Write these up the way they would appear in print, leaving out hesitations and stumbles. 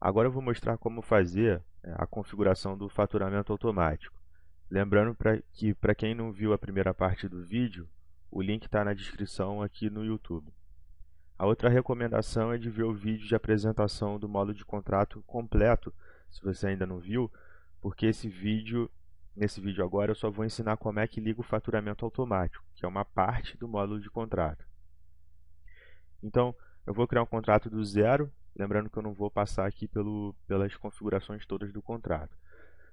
Agora eu vou mostrar como fazer a configuração do faturamento automático. Lembrando que para quem não viu a primeira parte do vídeo, o link está na descrição aqui no YouTube. A outra recomendação é de ver o vídeo de apresentação do módulo de contrato completo, se você ainda não viu, porque nesse vídeo agora eu só vou ensinar como é que liga o faturamento automático, que é uma parte do módulo de contrato. Então, eu vou criar um contrato do zero, lembrando que eu não vou passar aqui pelas configurações todas do contrato.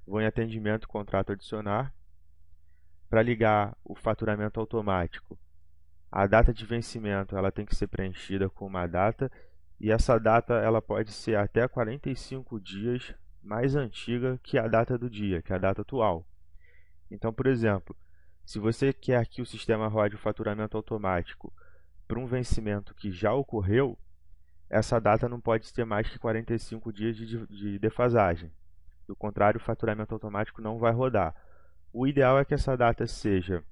Vou em atendimento, contrato adicionar. Para ligar o faturamento automático, a data de vencimento ela tem que ser preenchida com uma data, e essa data ela pode ser até 45 dias mais antiga que a data do dia, que é a data atual. Então, por exemplo, se você quer que o sistema rode o faturamento automático para um vencimento que já ocorreu, essa data não pode ter mais que 45 dias de defasagem. Do contrário, o faturamento automático não vai rodar. O ideal é que essa data seja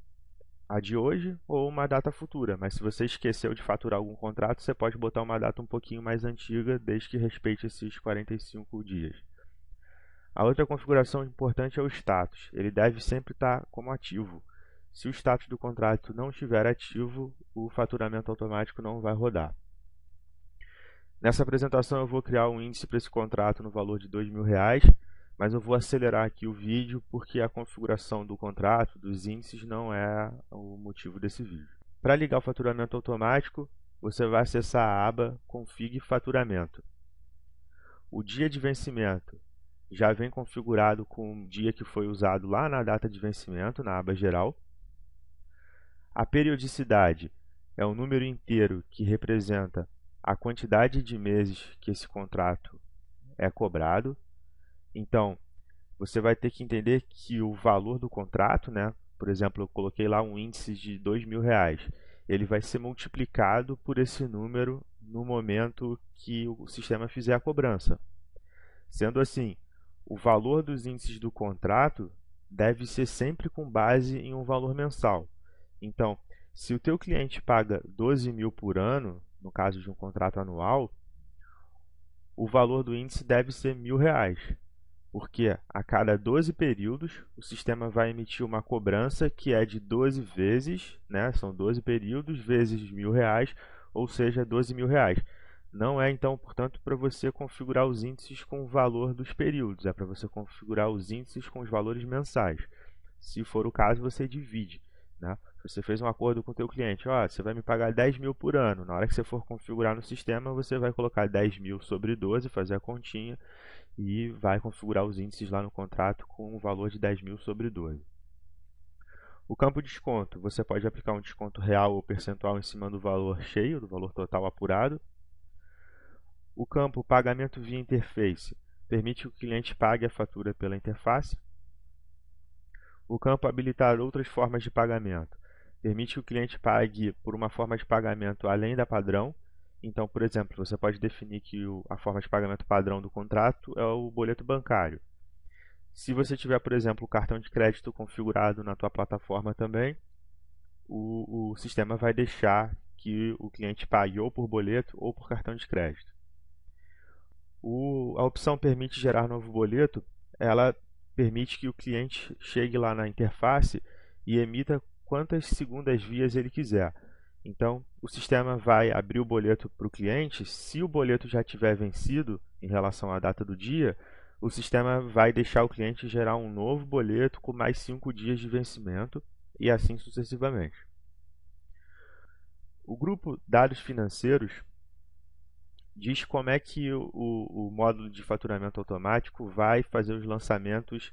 a de hoje ou uma data futura, mas se você esqueceu de faturar algum contrato, você pode botar uma data um pouquinho mais antiga, desde que respeite esses 45 dias. A outra configuração importante é o status. Ele deve sempre estar como ativo. Se o status do contrato não estiver ativo, o faturamento automático não vai rodar. Nessa apresentação eu vou criar um índice para esse contrato no valor de R$ 2.000, mas eu vou acelerar aqui o vídeo porque a configuração do contrato, dos índices, não é o motivo desse vídeo. Para ligar o faturamento automático, você vai acessar a aba Config Faturamento. O dia de vencimento já vem configurado com o dia que foi usado lá na data de vencimento, na aba Geral. A periodicidade é o número inteiro que representa a quantidade de meses que esse contrato é cobrado. Então, você vai ter que entender que o valor do contrato, por exemplo, eu coloquei lá um índice de R$ 2.000, ele vai ser multiplicado por esse número no momento que o sistema fizer a cobrança. Sendo assim, o valor dos índices do contrato deve ser sempre com base em um valor mensal. Então, se o teu cliente paga 12.000 por ano, no caso de um contrato anual, o valor do índice deve ser R$ 1.000, porque a cada 12 períodos o sistema vai emitir uma cobrança que é de 12 vezes, são 12 períodos vezes R$ 1.000, ou seja, R$ 12.000. Não é então, portanto, para você configurar os índices com o valor dos períodos, é para você configurar os índices com os valores mensais. Se for o caso, você divide. Se você fez um acordo com o teu cliente, você vai me pagar 10.000 por ano. Na hora que você for configurar no sistema, você vai colocar 10.000 sobre 12, fazer a continha e vai configurar os índices lá no contrato com o valor de 10.000 sobre 12. O campo desconto, você pode aplicar um desconto real ou percentual em cima do valor cheio, do valor total apurado. O campo pagamento via interface permite que o cliente pague a fatura pela interface. O campo habilitar outras formas de pagamento permite que o cliente pague por uma forma de pagamento além da padrão. Então, por exemplo, você pode definir que a forma de pagamento padrão do contrato é o boleto bancário. Se você tiver, por exemplo, o cartão de crédito configurado na tua plataforma também, o sistema vai deixar que o cliente pague ou por boleto ou por cartão de crédito. A opção permite gerar novo boleto, ela permite que o cliente chegue lá na interface e emita quantas segundas vias ele quiser. Então, o sistema vai abrir o boleto para o cliente. Se o boleto já tiver vencido em relação à data do dia, o sistema vai deixar o cliente gerar um novo boleto com mais 5 dias de vencimento e assim sucessivamente. O grupo Dados Financeiros diz como é que o módulo de faturamento automático vai fazer os lançamentos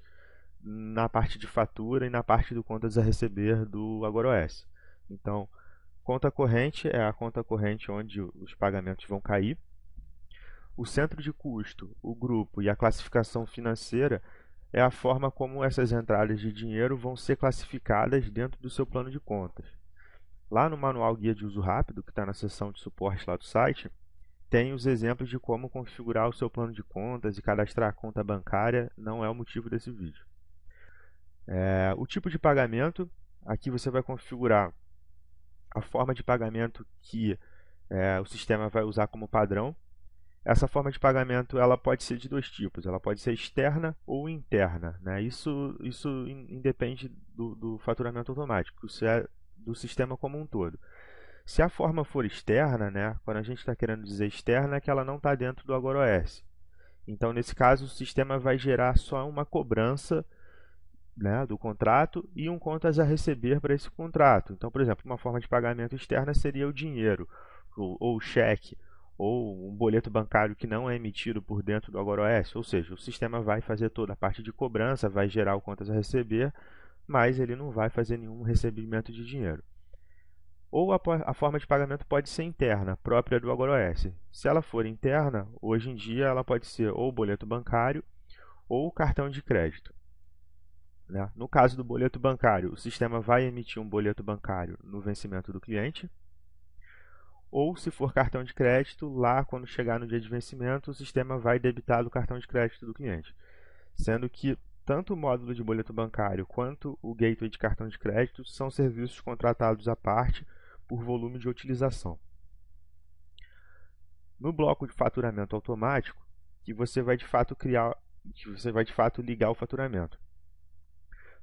na parte de fatura e na parte do contas a receber do AgoraOS. Então, conta corrente é a conta corrente onde os pagamentos vão cair. O centro de custo, o grupo e a classificação financeira é a forma como essas entradas de dinheiro vão ser classificadas dentro do seu plano de contas. Lá no manual guia de uso rápido, que está na seção de suporte lá do site, tem os exemplos de como configurar o seu plano de contas e cadastrar a conta bancária, não é o motivo desse vídeo. O tipo de pagamento, aqui você vai configurar a forma de pagamento que o sistema vai usar como padrão. Essa forma de pagamento ela pode ser de dois tipos, ela pode ser externa ou interna, né? Isso independe do faturamento automático, isso é do sistema como um todo. Se a forma for externa, né, quando a gente está querendo dizer externa, é que ela não está dentro do AgoraOS. Então, nesse caso, o sistema vai gerar só uma cobrança, né, do contrato e um contas a receber para esse contrato. Então, por exemplo, uma forma de pagamento externa seria o dinheiro, ou o cheque, ou um boleto bancário que não é emitido por dentro do AgoraOS. Ou seja, o sistema vai fazer toda a parte de cobrança, vai gerar o contas a receber, mas ele não vai fazer nenhum recebimento de dinheiro. Ou a forma de pagamento pode ser interna, própria do AgoraOS. Se ela for interna, hoje em dia ela pode ser ou boleto bancário ou cartão de crédito, né? No caso do boleto bancário, o sistema vai emitir um boleto bancário no vencimento do cliente. Ou, se for cartão de crédito, lá quando chegar no dia de vencimento, o sistema vai debitar do cartão de crédito do cliente. Sendo que tanto o módulo de boleto bancário quanto o gateway de cartão de crédito são serviços contratados à parte por volume de utilização. No bloco de faturamento automático, que você vai de fato ligar o faturamento.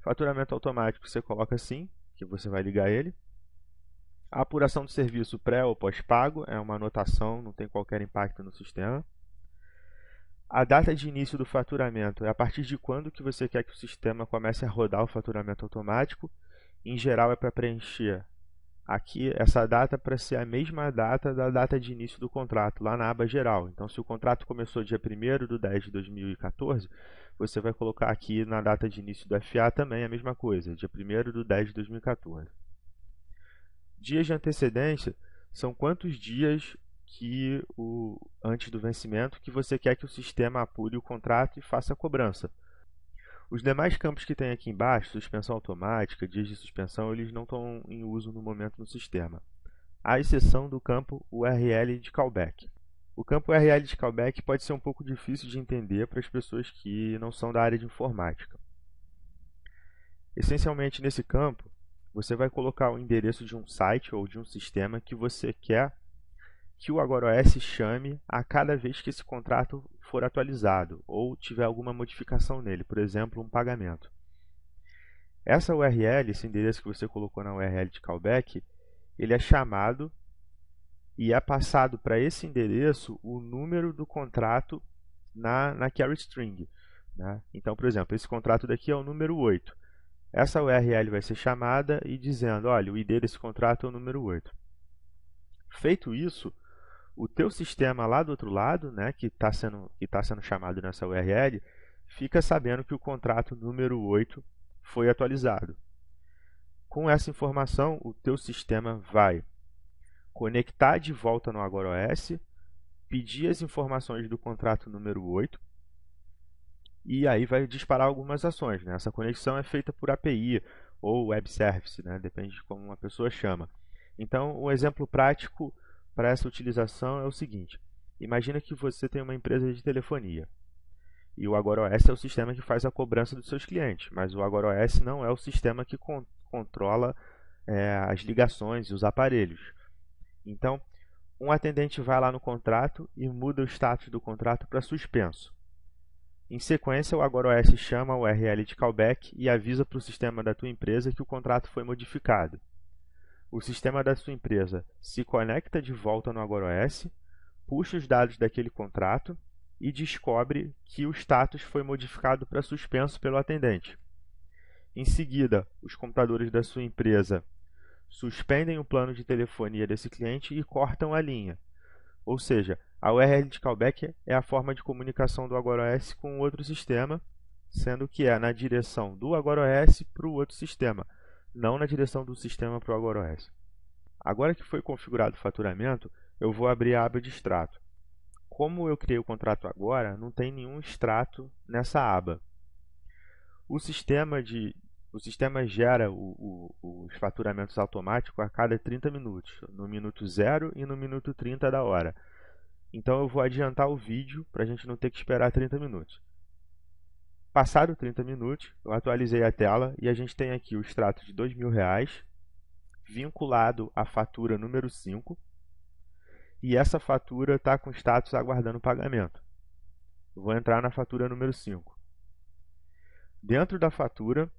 Faturamento automático você coloca assim, que você vai ligar ele. A apuração do serviço pré ou pós-pago é uma anotação, não tem qualquer impacto no sistema. A data de início do faturamento é a partir de quando que você quer que o sistema comece a rodar o faturamento automático. Em geral é para preencher aqui essa data para ser a mesma data da data de início do contrato, lá na aba geral. Então, se o contrato começou dia 1º de 10 de 2014, você vai colocar aqui na data de início do FA também a mesma coisa, dia 1º de 10 de 2014. Dias de antecedência são quantos dias antes do vencimento que você quer que o sistema apure o contrato e faça a cobrança. Os demais campos que tem aqui embaixo, suspensão automática, dias de suspensão, eles não estão em uso no momento no sistema, à exceção do campo URL de callback. O campo URL de callback pode ser um pouco difícil de entender para as pessoas que não são da área de informática. Essencialmente, nesse campo, você vai colocar o endereço de um site ou de um sistema que você quer que o AgoraOS chame a cada vez que esse contrato for atualizado ou tiver alguma modificação nele, por exemplo, um pagamento. Essa URL, esse endereço que você colocou na URL de callback, ele é chamado e é passado para esse endereço o número do contrato na query string, né? Então, por exemplo, esse contrato daqui é o número 8. Essa URL vai ser chamada e dizendo, olha, o ID desse contrato é o número 8. Feito isso, o teu sistema lá do outro lado, né, que está sendo chamado nessa URL, fica sabendo que o contrato número 8 foi atualizado. Com essa informação, o teu sistema vai conectar de volta no AgoraOS, pedir as informações do contrato número 8, e aí vai disparar algumas ações, né? Essa conexão é feita por API ou Web Service, né? Depende de como uma pessoa chama. Então, um exemplo prático para essa utilização é o seguinte: imagina que você tem uma empresa de telefonia e o AgoraOS é o sistema que faz a cobrança dos seus clientes, mas o AgoraOS não é o sistema que controla as ligações e os aparelhos. Então, um atendente vai lá no contrato e muda o status do contrato para suspenso. Em sequência, o AgoraOS chama o URL de callback e avisa para o sistema da tua empresa que o contrato foi modificado. O sistema da sua empresa se conecta de volta no AgoraOS, puxa os dados daquele contrato e descobre que o status foi modificado para suspenso pelo atendente. Em seguida, os computadores da sua empresa suspendem o plano de telefonia desse cliente e cortam a linha. Ou seja, a URL de callback é a forma de comunicação do AgoraOS com o outro sistema, sendo que é na direção do AgoraOS para o outro sistema, não na direção do sistema para o AgoraOS. Agora que foi configurado o faturamento, eu vou abrir a aba de extrato. Como eu criei o contrato agora, não tem nenhum extrato nessa aba. O sistema gera os faturamentos automáticos a cada 30 minutos, no minuto 0 e no minuto 30 da hora. Então eu vou adiantar o vídeo para a gente não ter que esperar 30 minutos. Passado 30 minutos, eu atualizei a tela e a gente tem aqui o extrato de R$ 2.000 vinculado à fatura número 5 e essa fatura está com status aguardando pagamento. Eu vou entrar na fatura número 5. Dentro da fatura,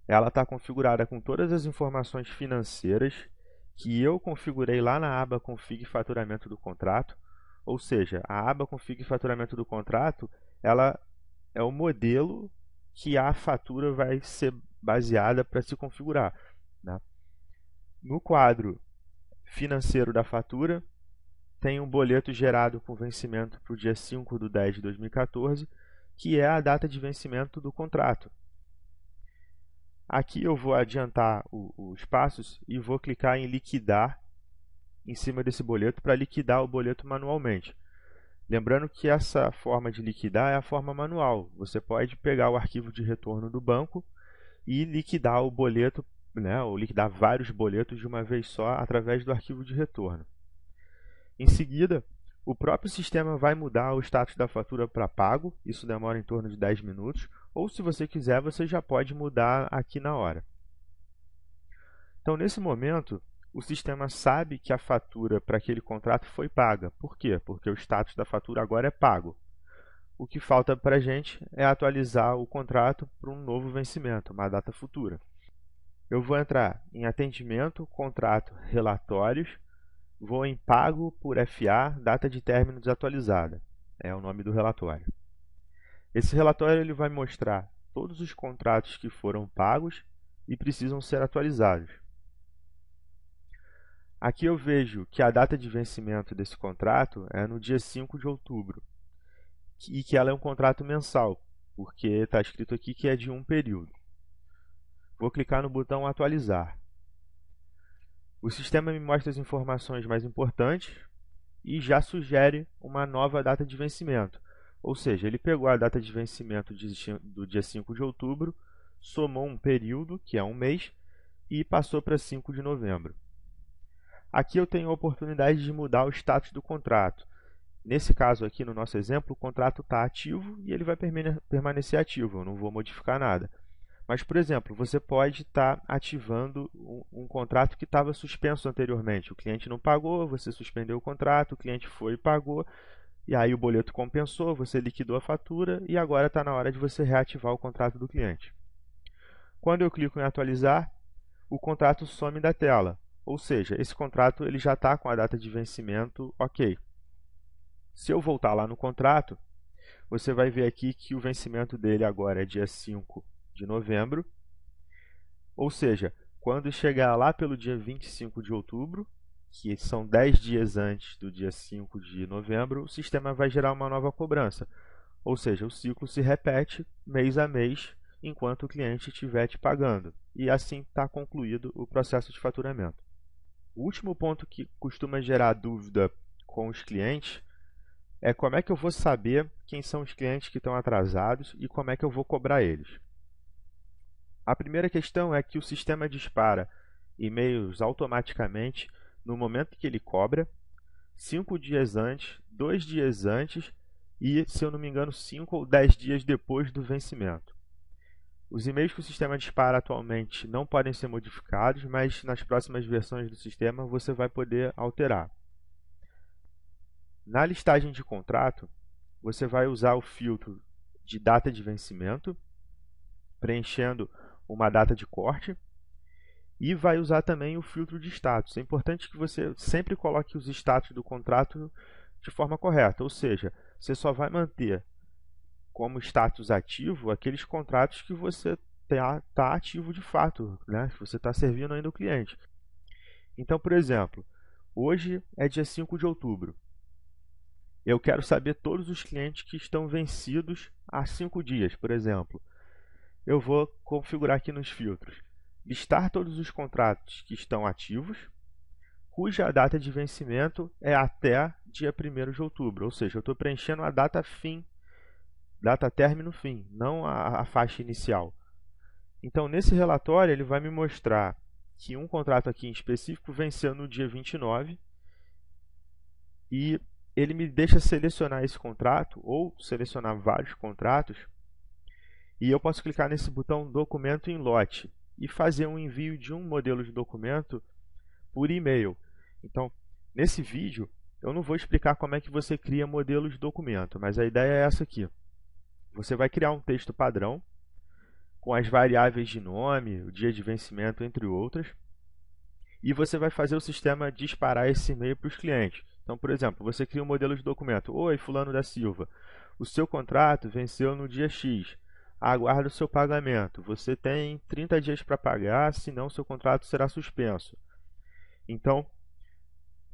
ela está configurada com todas as informações financeiras que eu configurei lá na aba Config Faturamento do Contrato. Ou seja, a aba Config Faturamento do Contrato, ela é o modelo que a fatura vai ser baseada para se configurar, né? No quadro financeiro da fatura, tem um boleto gerado com vencimento para o dia 5/10/2014, que é a data de vencimento do contrato. Aqui eu vou adiantar os passos e vou clicar em liquidar em cima desse boleto para liquidar o boleto manualmente. Lembrando que essa forma de liquidar é a forma manual. Você pode pegar o arquivo de retorno do banco e liquidar o boleto, né, ou liquidar vários boletos de uma vez só através do arquivo de retorno. Em seguida, o próprio sistema vai mudar o status da fatura para pago. Isso demora em torno de 10 minutos. Ou, se você quiser, você já pode mudar aqui na hora. Então, nesse momento, o sistema sabe que a fatura para aquele contrato foi paga. Por quê? Porque o status da fatura agora é pago. O que falta para a gente é atualizar o contrato para um novo vencimento, uma data futura. Eu vou entrar em Atendimento, Contrato, Relatórios, vou em Pago por FA, Data de Término Desatualizada. É o nome do relatório. Esse relatório ele vai mostrar todos os contratos que foram pagos e precisam ser atualizados. Aqui eu vejo que a data de vencimento desse contrato é no dia 5 de outubro e que ela é um contrato mensal, porque está escrito aqui que é de um período. Vou clicar no botão Atualizar. O sistema me mostra as informações mais importantes e já sugere uma nova data de vencimento. Ou seja, ele pegou a data de vencimento do dia 5 de outubro, somou um período, que é um mês, e passou para 5 de novembro. Aqui eu tenho a oportunidade de mudar o status do contrato. Nesse caso aqui, no nosso exemplo, o contrato está ativo e ele vai permanecer ativo, eu não vou modificar nada. Mas, por exemplo, você pode estar ativando um contrato que estava suspenso anteriormente. O cliente não pagou, você suspendeu o contrato, o cliente foi e pagou, e aí o boleto compensou, você liquidou a fatura e agora está na hora de você reativar o contrato do cliente. Quando eu clico em atualizar, o contrato some da tela. Ou seja, esse contrato ele já está com a data de vencimento ok. Se eu voltar lá no contrato, você vai ver aqui que o vencimento dele agora é dia 5 de novembro. Ou seja, quando chegar lá pelo dia 25 de outubro, que são 10 dias antes do dia 5 de novembro, o sistema vai gerar uma nova cobrança. Ou seja, o ciclo se repete mês a mês enquanto o cliente estiver te pagando. E assim está concluído o processo de faturamento. O último ponto que costuma gerar dúvida com os clientes é como é que eu vou saber quem são os clientes que estão atrasados e como é que eu vou cobrar eles. A primeira questão é que o sistema dispara e-mails automaticamente no momento que ele cobra, 5 dias antes, 2 dias antes e, se eu não me engano, 5 ou 10 dias depois do vencimento. Os e-mails que o sistema dispara atualmente não podem ser modificados, mas nas próximas versões do sistema você vai poder alterar. Na listagem de contrato, você vai usar o filtro de data de vencimento, preenchendo uma data de corte, e vai usar também o filtro de status. É importante que você sempre coloque os status do contrato de forma correta, ou seja, você só vai manter como status ativo aqueles contratos que você está ativo de fato, né? Que você está servindo ainda o cliente. Então, por exemplo, hoje é dia 5 de outubro. Eu quero saber todos os clientes que estão vencidos há 5 dias, por exemplo. Eu vou configurar aqui nos filtros. Listar todos os contratos que estão ativos, cuja data de vencimento é até dia 1º de outubro. Ou seja, eu estou preenchendo a data fim, data término fim, não a faixa inicial. Então, nesse relatório, ele vai me mostrar que um contrato aqui em específico venceu no dia 29 e ele me deixa selecionar esse contrato ou selecionar vários contratos e eu posso clicar nesse botão Documento em lote e fazer um envio de um modelo de documento por e-mail. Então, Nesse vídeo, eu não vou explicar como é que você cria modelos de documento, mas a ideia é essa aqui. Você vai criar um texto padrão, com as variáveis de nome, o dia de vencimento, entre outras, e você vai fazer o sistema disparar esse e-mail para os clientes. Então, por exemplo, você cria um modelo de documento. Oi, fulano da Silva, o seu contrato venceu no dia X. Aguarde o seu pagamento. Você tem 30 dias para pagar, senão seu contrato será suspenso. Então,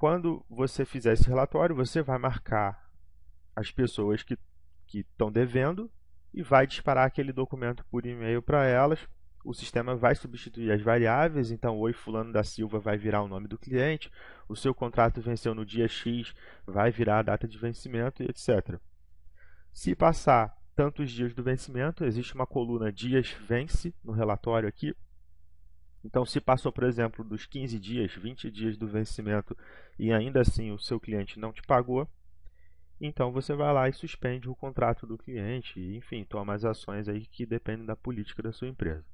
quando você fizer esse relatório, você vai marcar as pessoas que estão devendo e vai disparar aquele documento por e-mail para elas. O sistema vai substituir as variáveis, então, oi, fulano da Silva vai virar o nome do cliente, o seu contrato venceu no dia X, vai virar a data de vencimento, e etc. Se passar tantos dias do vencimento, existe uma coluna dias vence no relatório aqui. Então, se passou, por exemplo, dos 15 dias, 20 dias do vencimento e ainda assim o seu cliente não te pagou, então você vai lá e suspende o contrato do cliente, e, enfim, toma as ações aí que dependem da política da sua empresa.